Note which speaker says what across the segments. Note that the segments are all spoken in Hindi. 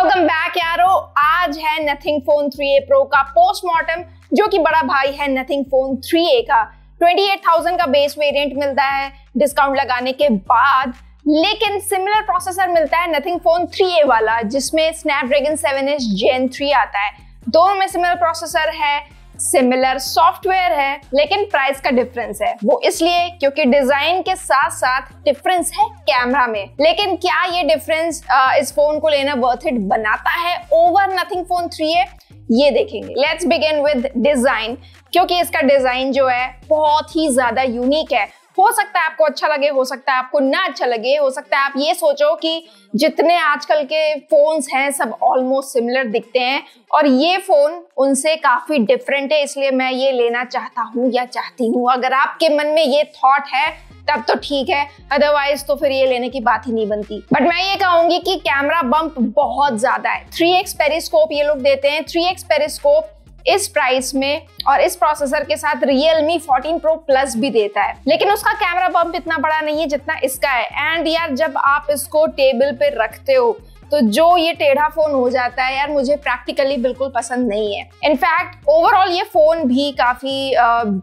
Speaker 1: वेलकम बैक यारो। आज है नथिंग फोन 3a Pro का पोस्टमार्टम, जो कि बड़ा भाई है नथिंग फोन 3a का। 28,000 का बेस वेरिएंट मिलता है डिस्काउंट लगाने के बाद, लेकिन सिमिलर प्रोसेसर मिलता है नथिंग फोन 3a वाला, जिसमें स्नैपड्रैगन 7s Gen 3 आता है। दोनों में सिमिलर प्रोसेसर है, सिमिलर सॉफ्टवेयर है, लेकिन प्राइस का डिफरेंस है। वो इसलिए क्योंकि डिजाइन के साथ साथ डिफरेंस है कैमरा में। लेकिन क्या ये डिफरेंस इस फोन को लेना वर्थ इट बनाता है ओवर नथिंग फोन 3a, ये देखेंगे। लेट्स बिगिन विद डिजाइन, क्योंकि इसका डिजाइन जो है बहुत ही ज्यादा यूनिक है। हो सकता है आपको अच्छा लगे, हो सकता है आपको ना अच्छा लगे, हो सकता है आप ये सोचो कि जितने आजकल के फोन्स हैं सब ऑलमोस्ट सिमिलर दिखते हैं और ये फोन उनसे काफी डिफरेंट है, इसलिए मैं ये लेना चाहता हूँ या चाहती हूँ। अगर आपके मन में ये थॉट है तब तो ठीक है, अदरवाइज तो फिर ये लेने की बात ही नहीं बनती। बट मैं ये कहूंगी कि कैमरा बम्प बहुत ज्यादा है। 3x पेरिस्कोप ये लोग देते हैं। 3x पेरिस्कोप इस प्राइस में और इस प्रोसेसर के साथ Realme 14 Pro Plus भी देता है, लेकिन उसका कैमरा बम्प इतना बड़ा नहीं है जितना इसका है। एंड यार, जब आप इसको टेबल पे रखते हो तो जो ये टेढ़ा फोन हो जाता है यार, मुझे प्रैक्टिकली बिल्कुल पसंद नहीं है। इनफैक्ट ओवरऑल ये फोन भी काफी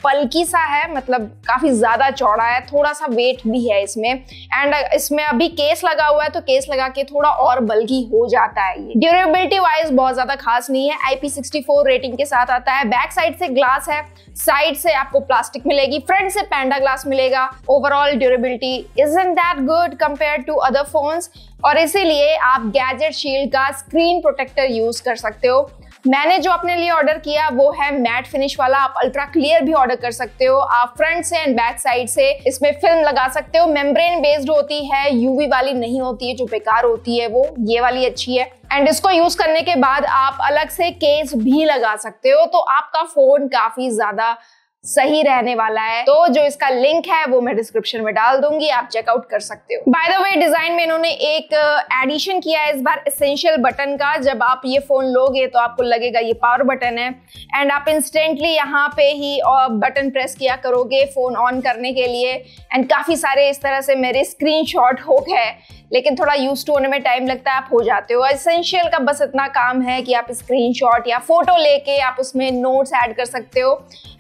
Speaker 1: बल्की सा है, मतलब काफी ज्यादा चौड़ा है, थोड़ा सा वेट भी है इसमें। एंड इसमें अभी केस लगा हुआ है तो केस लगा के थोड़ा और बल्की हो जाता है। ये ड्यूरेबिलिटी वाइज बहुत ज्यादा खास नहीं है। IP64 रेटिंग के साथ आता है। बैक साइड से ग्लास है, साइड से आपको प्लास्टिक मिलेगी, फ्रंट से पैंडा ग्लास मिलेगा। Overall durability isn't that good compare to other phones, और इसीलिए आप गैजेट शील्ड का स्क्रीन प्रोटेक्टर यूज कर सकते हो। मैंने जो अपने लिए ऑर्डर किया वो है मैट फिनिश वाला। आप अल्ट्रा क्लियर भी ऑर्डर कर सकते हो। आप फ्रंट से एंड बैक साइड से इसमें फिल्म लगा सकते हो। मेम्ब्रेन बेस्ड होती है, यूवी वाली नहीं होती है जो बेकार होती है, वो ये वाली अच्छी है। एंड इसको यूज करने के बाद आप अलग से केस भी लगा सकते हो, तो आपका फोन काफी ज्यादा सही रहने वाला है। तो जो इसका लिंक है वो मैं डिस्क्रिप्शन में डाल दूंगी, आप चेकआउट कर सकते हो। बाय द वे, डिजाइन में इन्होंने एक एडिशन किया है इस बार, एसेंशियल बटन का। जब आप ये फोन लोगे तो आपको लगेगा ये पावर बटन है, एंड आप इंस्टेंटली यहाँ पे ही बटन प्रेस किया करोगे फोन ऑन करने के लिए। एंड काफी सारे इस तरह से मेरे स्क्रीनशॉट हो गए, लेकिन थोड़ा यूज टू होने में टाइम लगता है, आप हो जाते हो। एसेंशियल का बस इतना काम है कि आप स्क्रीनशॉट या फोटो लेके आप उसमें नोट्स ऐड कर सकते हो,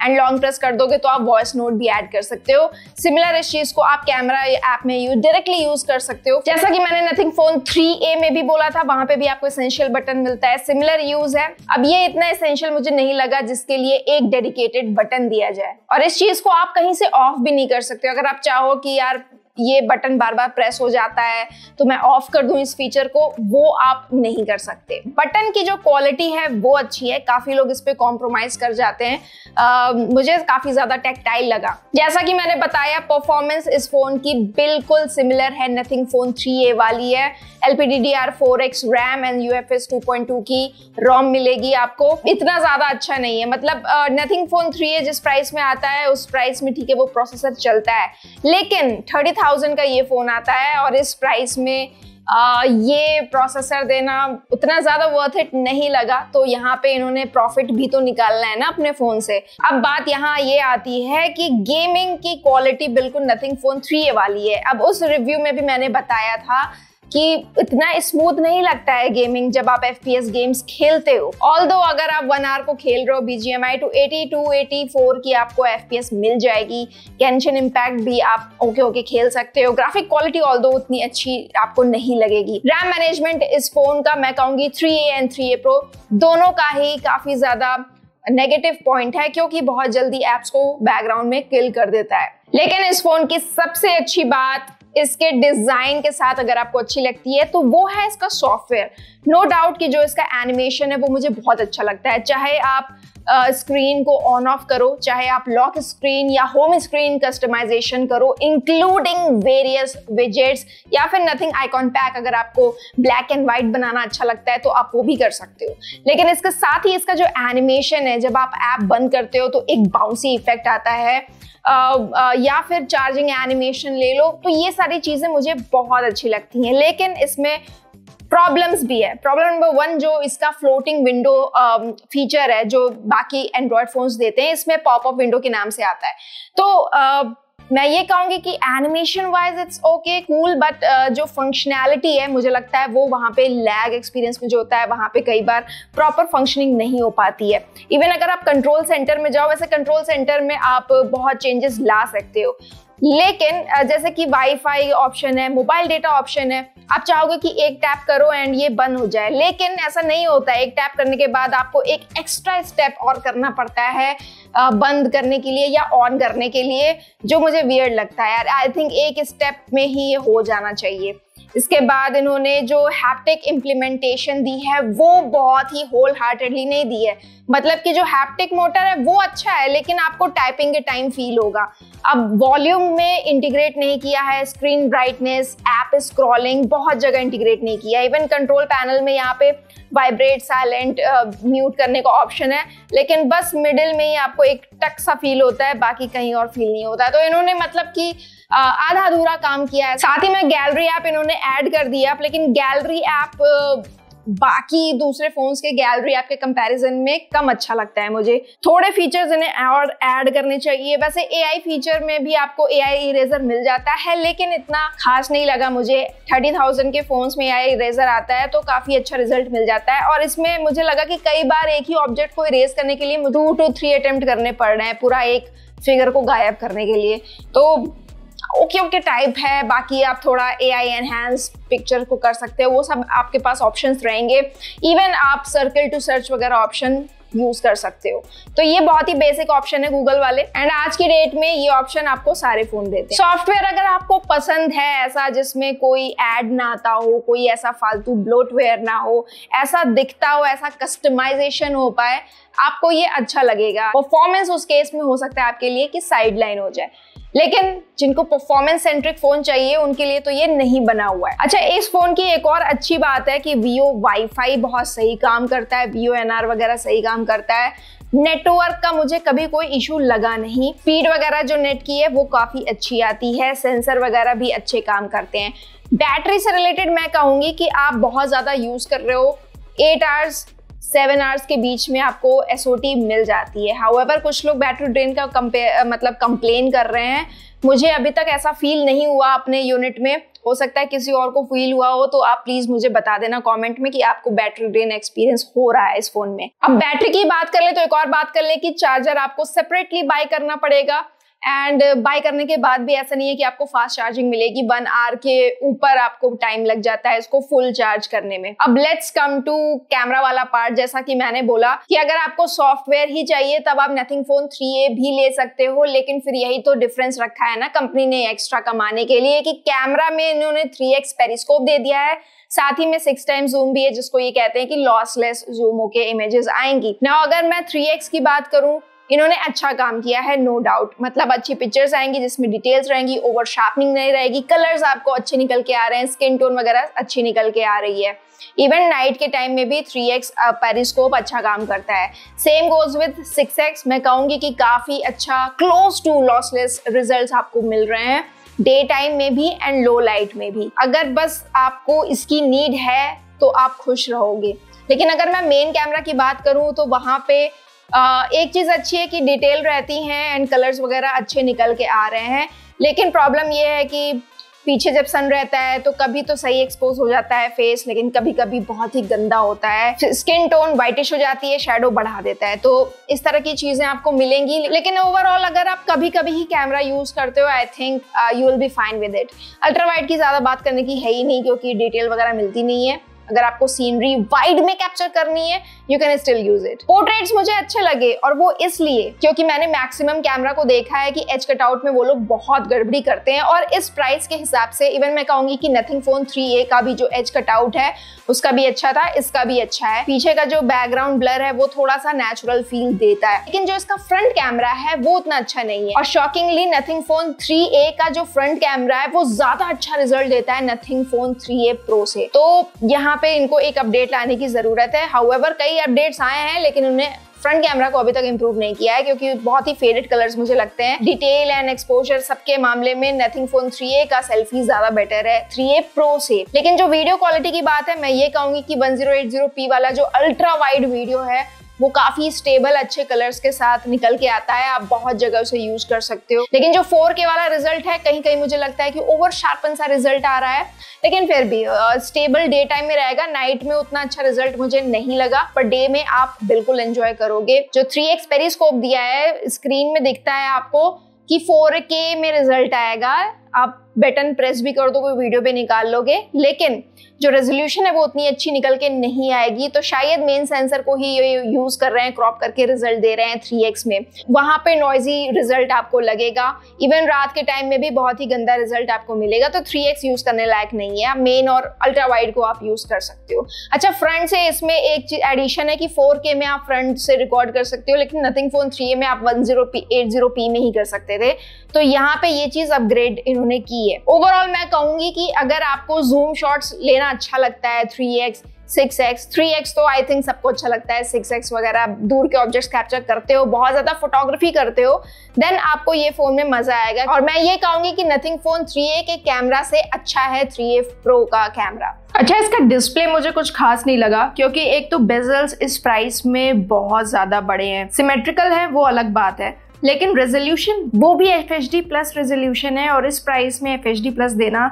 Speaker 1: एंड लॉन्ग प्रेस कर दोगे तो आप वॉइस नोट भी ऐड कर सकते हो। सिमिलर इस चीज को आप कैमरा ऐप में डायरेक्टली यूज कर सकते हो। जैसा कि मैंने नथिंग फोन 3a में भी बोला था, वहां पे भी आपको एसेंशियल बटन मिलता है, सिमिलर यूज है। अब ये इतना एसेंशियल मुझे नहीं लगा जिसके लिए एक डेडिकेटेड बटन दिया जाए, और इस चीज को आप कहीं से ऑफ भी नहीं कर सकते। अगर आप चाहो कि यार ये बटन बार बार प्रेस हो जाता है तो मैं ऑफ कर दूं इस फीचर को, वो आप नहीं कर सकते। बटन की जो क्वालिटी है वो अच्छी है, काफी लोग इस पे कॉम्प्रोमाइज कर जाते हैं। मुझे काफी ज्यादा टेक्टाइल लगा। जैसा कि मैंने बताया, परफॉर्मेंस इस फोन की बिल्कुल सिमिलर है नथिंग फोन 3a वाली है। LPDDR4X रैम एंड UFS 2.2 की रोम मिलेगी आपको। इतना ज्यादा अच्छा नहीं है, मतलब नथिंग फोन 3a जिस प्राइस में आता है उस प्राइस में ठीक है वो प्रोसेसर चलता है, लेकिन 30,000 का ये फोन आता है और इस प्राइस में ये प्रोसेसर देना उतना ज्यादा वर्थ इट नहीं लगा। तो यहाँ पे इन्होंने प्रॉफिट भी तो निकालना है ना अपने फोन से। अब बात यहाँ ये आती है कि गेमिंग की क्वालिटी बिल्कुल नथिंग फोन 3a वाली है। अब उस रिव्यू में भी मैंने बताया था कि इतना स्मूथ नहीं लगता है गेमिंग जब आप FPS गेम्स खेलते हो। ऑल्दो अगर आप 1 आवर को खेल रहे हो BGMI to 82-84 की आपको FPS मिल जाएगी। गेंशिन इम्पैक्ट भी आप ओके खेल सकते हो। ग्राफिक क्वालिटी ऑल्दो उतनी अच्छी आपको नहीं लगेगी। रैम मैनेजमेंट इस फोन का मैं कहूंगी 3a एंड 3a Pro दोनों का ही काफी ज्यादा नेगेटिव पॉइंट है, क्योंकि बहुत जल्दी एप्स को बैकग्राउंड में किल कर देता है। लेकिन इस फोन की सबसे अच्छी बात इसके डिजाइन के साथ अगर आपको अच्छी लगती है तो वो है इसका सॉफ्टवेयर। नो डाउट कि जो इसका एनिमेशन है वो मुझे बहुत अच्छा लगता है। चाहे आप स्क्रीन को ऑन ऑफ करो, चाहे आप लॉक स्क्रीन या होम स्क्रीन कस्टमाइजेशन करो, इंक्लूडिंग वेरियस विजेट्स, या फिर नथिंग आइकॉन पैक अगर आपको ब्लैक एंड व्हाइट बनाना अच्छा लगता है तो आप वो भी कर सकते हो। लेकिन इसके साथ ही इसका जो एनिमेशन है, जब आप ऐप बंद करते हो तो एक बाउंसी इफेक्ट आता है, या फिर चार्जिंग एनिमेशन ले लो, तो ये सारी चीजें मुझे बहुत अच्छी लगती हैं। लेकिन इसमें प्रॉब्लम्स भी है। प्रॉब्लम नंबर 1, जो इसका फ्लोटिंग विंडो फीचर है जो बाकी एंड्रॉयड फोन्स देते हैं, इसमें पॉपअप विंडो के नाम से आता है। तो मैं ये कहूंगी कि animation wise it's okay cool, but जो फंक्शनैलिटी है मुझे लगता है वो वहाँ पे लैग एक्सपीरियंस में जो होता है वहाँ पे कई बार प्रॉपर फंक्शनिंग नहीं हो पाती है। इवन अगर आप कंट्रोल सेंटर में जाओ, वैसे कंट्रोल सेंटर में आप बहुत चेंजेस ला सकते हो, लेकिन जैसे कि वाईफाई ऑप्शन है, मोबाइल डेटा ऑप्शन है, आप चाहोगे कि एक टैप करो एंड ये बंद हो जाए, लेकिन ऐसा नहीं होता है। एक टैप करने के बाद आपको एक एक्स्ट्रा स्टेप और करना पड़ता है बंद करने के लिए या ऑन करने के लिए, जो मुझे वियर्ड लगता है यार। आई थिंक एक स्टेप में ही ये हो जाना चाहिए। इसके बाद इन्होंने जो हैप्टिक इम्प्लीमेंटेशन दी है वो बहुत ही होल हार्टेडली नहीं दी है। मतलब कि जो हैप्टिक मोटर है वो अच्छा है, लेकिन आपको टाइपिंग के टाइम फील होगा। अब वॉल्यूम में इंटीग्रेट नहीं किया है, स्क्रीन ब्राइटनेस, ऐप स्क्रॉलिंग बहुत जगह इंटीग्रेट नहीं किया। इवन कंट्रोल पैनल में यहाँ पे वाइब्रेट, साइलेंट, म्यूट करने का ऑप्शन है, लेकिन बस मिडिल में ही आपको एक टक सा फील होता है, बाकी कहीं और फील नहीं होता है। तो इन्होंने मतलब कि आधा अधूरा काम किया है। साथ ही में गैलरी ऐप इन्होंने ऐड कर दिया, लेकिन गैलरी ऐप बाकी दूसरे फोन्स के गैलरी ऐप के कंपैरिजन में कम अच्छा लगता है मुझे। थोड़े फीचर्स इन्हें और ऐड करने चाहिए। वैसे एआई फीचर में भी आपको एआई इरेजर मिल जाता है, लेकिन इतना खास नहीं लगा मुझे। 30,000 के फोन्स में एआई इरेजर आता है तो काफी अच्छा रिजल्ट मिल जाता है, और इसमें मुझे लगा कि कई बार एक ही ऑब्जेक्ट को इरेज करने के लिए 2 to 3 अटेम्प्ट करने पड़ रहे हैं पूरा एक फिगर को गायब करने के लिए। तो ओके टाइप है। बाकी आप थोड़ा एआई एनहांस पिक्चर को कर सकते हो, वो सब आपके पास ऑप्शंस रहेंगे। इवन आप सर्कल टू सर्च वगैरह ऑप्शन यूज कर सकते हो। तो ये बहुत ही बेसिक ऑप्शन है गूगल वाले, एंड आज की डेट में ये ऑप्शन आपको सारे फोन देते हैं। सॉफ्टवेयर अगर आपको पसंद है ऐसा जिसमें कोई ऐड ना आता हो, कोई ऐसा फालतू ब्लोटवेयर ना हो, ऐसा दिखता हो, ऐसा कस्टमाइजेशन हो पाए, आपको ये अच्छा लगेगा। परफॉर्मेंस उस केस में हो सकता है आपके लिए कि साइडलाइन हो जाए, लेकिन जिनको परफॉर्मेंस सेंट्रिक फोन चाहिए उनके लिए तो ये नहीं बना हुआ है। अच्छा, इस फोन की एक और अच्छी बात है कि Vio वाईफाई बहुत सही काम करता है, Vio NR वगैरह सही काम करता है। नेटवर्क का मुझे कभी कोई इशू लगा नहीं। स्पीड वगैरह जो नेट की है वो काफी अच्छी आती है, सेंसर वगैरह भी अच्छे काम करते हैं। बैटरी से रिलेटेड मैं कहूंगी कि आप बहुत ज्यादा यूज कर रहे हो, 8 आवर्स 7 आवर्स के बीच में आपको SOT मिल जाती है। हाउएवर कुछ लोग बैटरी ड्रेन का कंप्लेन कर रहे हैं। मुझे अभी तक ऐसा फील नहीं हुआ अपने यूनिट में, हो सकता है किसी और को फील हुआ हो, तो आप प्लीज मुझे बता देना कमेंट में कि आपको बैटरी ड्रेन एक्सपीरियंस हो रहा है इस फोन में। अब बैटरी की बात कर ले तो एक और बात कर ले कि चार्जर आपको सेपरेटली बाय करना पड़ेगा, एंड बाय करने के बाद भी ऐसा नहीं है कि आपको फास्ट चार्जिंग मिलेगी। 1 आवर के ऊपर आपको टाइम लग जाता है इसको फुल चार्ज करने में। अब लेट्स कम टू कैमरा वाला पार्ट। जैसा कि मैंने बोला कि अगर आपको सॉफ्टवेयर ही चाहिए तब आप नथिंग फोन 3A भी ले सकते हो, लेकिन फिर यही तो डिफरेंस रखा है ना कंपनी ने एक्स्ट्रा कमाने के लिए कि कैमरा में इन्होंने 3x पेरिस्कोप दे दिया है, साथ ही में 6 टाइम्स जूम भी है, जिसको ये कहते हैं कि लॉसलेस जूम होके इमेजेस आएंगी। नाउ अगर मैं 3x की बात करूं, इन्होंने अच्छा काम किया है, नो डाउट। मतलब अच्छी पिक्चर्स आएंगी जिसमें डिटेल्स रहेंगी, ओवर शार्पनिंग नहीं रहेगी, कलर्स आपको अच्छे निकल के आ रहे हैं, स्किन टोन वगैरह अच्छी निकल के आ रही है। इवन नाइट के टाइम में भी 3x पेरिस्कोप अच्छा काम करता है। Same goes with 6x। मैं कहूंगी कि काफी अच्छा क्लोज टू लॉसलेस रिजल्ट्स आपको मिल रहे हैं डे टाइम में भी एंड लो लाइट में भी। अगर बस आपको इसकी नीड है तो आप खुश रहोगे। लेकिन अगर मैं मेन कैमरा की बात करूं तो वहां पे एक चीज अच्छी है कि डिटेल रहती हैं एंड कलर्स वगैरह अच्छे निकल के आ रहे हैं, लेकिन प्रॉब्लम ये है कि पीछे जब सन रहता है तो कभी तो सही एक्सपोज हो जाता है फेस, लेकिन कभी कभी बहुत ही गंदा होता है, स्किन टोन वाइटिश हो जाती है, शैडो बढ़ा देता है। तो इस तरह की चीजें आपको मिलेंगी, लेकिन ओवरऑल अगर आप कभी कभी ही कैमरा यूज करते हो, I think you will be fine with it. Ultra wide की ज्यादा बात करने की है ही नहीं, क्योंकि डिटेल वगैरह मिलती नहीं है। अगर आपको सीनरी वाइड में कैप्चर करनी है, you can still use it. Portraits मुझे अच्छे लगे, और वो इसलिए क्योंकि मैंने मैक्सिमम कैमरा को देखा है कि एज कटआउट में वो लोग बहुत गड़बड़ी करते हैं, और इस प्राइस के हिसाब से इवन मैं कहूंगी कि नथिंग फोन 3A का भी जो एज कटआउट है उसका भी अच्छा था, इसका भी अच्छा है। पीछे का जो बैकग्राउंड ब्लर है वो थोड़ा सा नेचुरल फील देता है, लेकिन जो इसका फ्रंट कैमरा है वो उतना अच्छा नहीं है। और शॉकिंगली नथिंग फोन 3A का जो फ्रंट कैमरा है वो ज्यादा अच्छा रिजल्ट देता है नथिंग फोन 3A Pro से। तो यहाँ पे इनको एक अपडेट लाने की जरूरत है। हाउएवर कई अपडेट्स आए हैं, लेकिन उन्हें फ्रंट कैमरा को अभी तक इंप्रूव नहीं किया है, क्योंकि बहुत ही फेडेड कलर्स मुझे लगते हैं। डिटेल एंड एक्सपोजर सबके मामले में नथिंग फोन 3A का सेल्फी ज्यादा बेटर है 3A Pro से। लेकिन जो वीडियो क्वालिटी की बात है, मैं ये कहूंगी कि 1080p वाला जो अल्ट्रा वाइड वीडियो है वो काफी स्टेबल अच्छे कलर्स के साथ निकल के आता है, आप बहुत जगह उसे यूज कर सकते हो। लेकिन जो 4K वाला रिजल्ट है कहीं कहीं मुझे लगता है कि ओवर शार्पन सा रिजल्ट आ रहा है, लेकिन फिर भी स्टेबल डे टाइम में रहेगा। नाइट में उतना अच्छा रिजल्ट मुझे नहीं लगा, पर डे में आप बिल्कुल एंजॉय करोगे। जो 3x पेरिस्कोप दिया है, स्क्रीन में दिखता है आपको कि 4K में रिजल्ट आएगा, आप बटन प्रेस भी कर दो, कोई वीडियो पे निकाल लोगे, लेकिन जो रेजोल्यूशन है वो उतनी अच्छी निकल के नहीं आएगी। तो शायद मेन सेंसर को ही ये यूज कर रहे हैं, क्रॉप करके रिजल्ट दे रहे हैं 3x में, वहां पे नॉइजी रिजल्ट आपको लगेगा। इवन रात के टाइम में भी बहुत ही गंदा रिजल्ट आपको मिलेगा। तो 3x यूज करने लायक नहीं है, मेन और अल्ट्रा वाइड को आप यूज कर सकते हो। अच्छा, फ्रंट से इसमें एक एडिशन है कि 4K में आप फ्रंट से रिकॉर्ड कर सकते हो, लेकिन नथिंग फोन 3A में आप 1080p में ही कर सकते थे। तो यहाँ पे ये चीज अपग्रेड इन्होंने की है। ओवरऑल मैं कहूंगी कि अगर आपको जूम शॉट्स लेना अच्छा लगता है, 3x 6x 3x तो आई थिंक सबको अच्छा लगता है, 6x वगैरह दूर के ऑब्जेक्ट्स कैप्चर करते हो, बहुत ज्यादा फोटोग्राफी करते हो, देन आपको ये फोन में मजा आएगा। और मैं ये कहूंगी कि नथिंग फोन 3A के कैमरा से अच्छा है 3A प्रो का कैमरा। अच्छा, इसका डिस्प्ले मुझे कुछ खास नहीं लगा, क्योंकि एक तो बेजल्स इस प्राइस में बहुत ज्यादा बड़े हैं। सिमेट्रिकल है वो अलग बात है, लेकिन रेजोल्यूशन वो भी FHD प्लस रेजोल्यूशन है, और इस प्राइस में FHD प्लस देना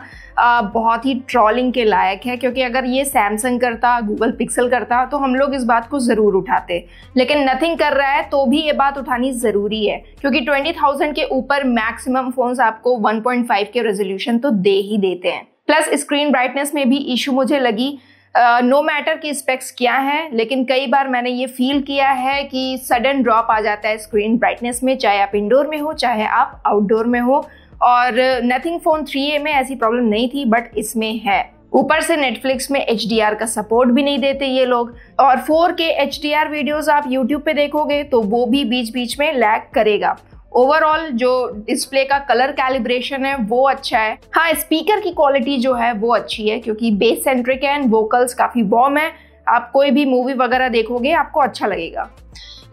Speaker 1: बहुत ही ट्रोलिंग के लायक है। क्योंकि अगर ये सैमसंग करता, गूगल पिक्सल करता, तो हम लोग इस बात को ज़रूर उठाते, लेकिन नथिंग कर रहा है तो भी ये बात उठानी ज़रूरी है, क्योंकि 20,000 के ऊपर मैक्सिमम फोन्स आपको 1.5 के रेजोल्यूशन तो दे ही देते हैं। प्लस स्क्रीन ब्राइटनेस में भी इशू मुझे लगी। नो मैटर की स्पेक्स क्या है, लेकिन कई बार मैंने ये फील किया है कि सडन ड्रॉप आ जाता है स्क्रीन ब्राइटनेस में, चाहे आप इंडोर में हो चाहे आप आउटडोर में हो। और नथिंग फोन 3A में ऐसी प्रॉब्लम नहीं थी, बट इसमें है। ऊपर से नेटफ्लिक्स में HDR का सपोर्ट भी नहीं देते ये लोग, और 4K HDR वीडियोस आप यूट्यूब पे देखोगे तो वो भी बीच बीच में लैग करेगा। ओवरऑल जो डिस्प्ले का कलर कैलिब्रेशन है वो अच्छा है। हाँ, स्पीकर की क्वालिटी जो है वो अच्छी है, क्योंकि बेस सेंट्रिक है एंड वोकल्स काफी वार्म है। आप कोई भी मूवी वगैरह देखोगे आपको अच्छा लगेगा।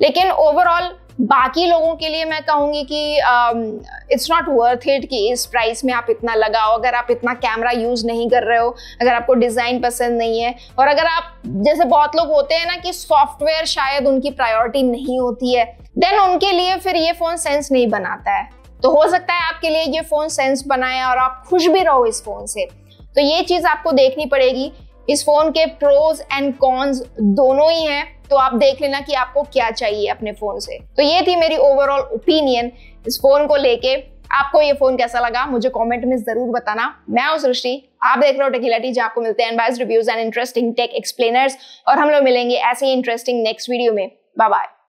Speaker 1: लेकिन ओवरऑल बाकी लोगों के लिए मैं कहूंगी कि इट्स नॉट वर्थ इट कि इस प्राइस में आप इतना लगाओ। अगर आप इतना कैमरा यूज नहीं कर रहे हो, अगर आपको डिजाइन पसंद नहीं है, और अगर आप जैसे बहुत लोग होते हैं ना कि सॉफ्टवेयर शायद उनकी प्रायोरिटी नहीं होती है, देन उनके लिए फिर ये फोन सेंस नहीं बनाता है। तो हो सकता है आपके लिए ये फोन सेंस बनाए और आप खुश भी रहो इस फोन से। तो ये चीज आपको देखनी पड़ेगी। इस फोन के प्रोज एंड कॉन्स दोनों ही हैं, तो आप देख लेना कि आपको क्या चाहिए अपने फोन से। तो ये थी मेरी ओवरऑल ओपिनियन इस फोन को लेके। आपको ये फोन कैसा लगा मुझे कमेंट में जरूर बताना। मैं हूं सृष्टि, आप देख रहे हो टेकिला टी, जहां आपको मिलते हैं unbiased reviews and interesting tech explainers, और हम लोग मिलेंगे ऐसे ही इंटरेस्टिंग नेक्स्ट वीडियो में। Bye bye.